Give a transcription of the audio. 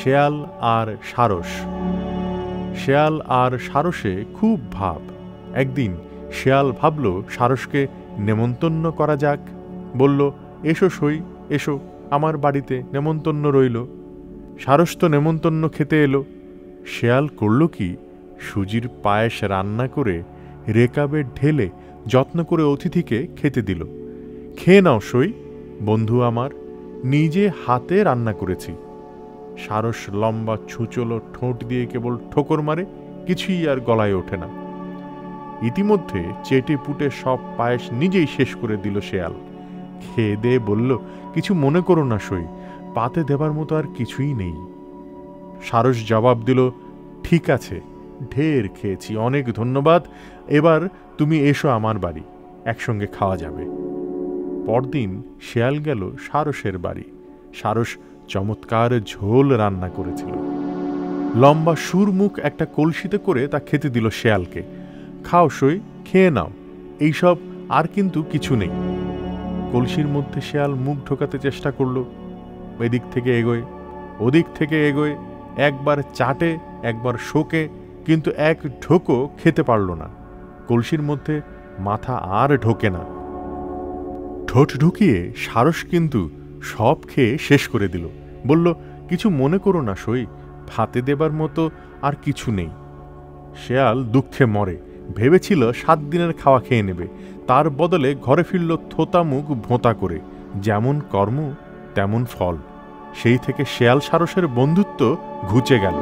শেয়াল আর সারস। শেয়াল আর সারসে খুব ভাব। একদিন শেয়াল ভাবল সারসকে নেমন্তন্ন করা যাক। বলল, এসো সই, এসো, আমার বাড়িতে নেমন্তন্ন রইল। সারস তো নেমন্তন্ন খেতে এলো। শেয়াল করল কি, সুজির পায়েস রান্না করে রেকাবে ঢেলে যত্ন করে অতিথিকে খেতে দিল। খেয়ে নাও সই, বন্ধু আমার, নিজে হাতে রান্না করেছি। সারস লম্বা ছুচলো ঠোঁট দিয়ে কেবল ঠোকর মারে, কিছুই আর গলায় ওঠে না। ইতিমধ্যে চেটে পুটে সব পায়েস নিজেই শেষ করে দিল শেয়াল। খেয়ে দিয়ে বলল, কিছু মনে করো না সই, পাতে দেবার মতো আর কিছুই নেই। সারস জবাব দিল, ঠিক আছে, ঢের খেয়েছি, অনেক ধন্যবাদ, এবার তুমি এসো আমার বাড়ি, একসঙ্গে খাওয়া যাবে। পরদিন শেয়াল গেল সারসের বাড়ি। সারস চমৎকার ঝোল রান্না করেছিল। লম্বা সুরমুখ একটা কলসিতে করে তা খেতে দিল শেয়ালকে। খাও সই, খেয়ে নাও, এইসব আর কিন্তু কিছু নেই। কলসির মধ্যে শেয়াল মুখ ঢোকাতে চেষ্টা করল। এদিক থেকে এগোয়, ওদিক থেকে এগোয়, একবার চাটে, একবার শোকে, কিন্তু এক ঢোকও খেতে পারল না। কলসির মধ্যে মাথা আর ঢোকে না। ঠোঁট ঢুকিয়ে সারস কিন্তু সব খেয়ে শেষ করে দিল। বলল, কিছু মনে করো না সই, ভাতে দেবার মতো আর কিছু নেই। শেয়াল দুঃখে মরে। ভেবেছিল 7 দিনের খাওয়া খেয়ে নেবে, তার বদলে ঘরে ফিরল থোতা মুখ ভোঁতা করে। যেমন কর্ম তেমন ফল। সেই থেকে শেয়াল সারসের বন্ধুত্ব ঘুচে গেল।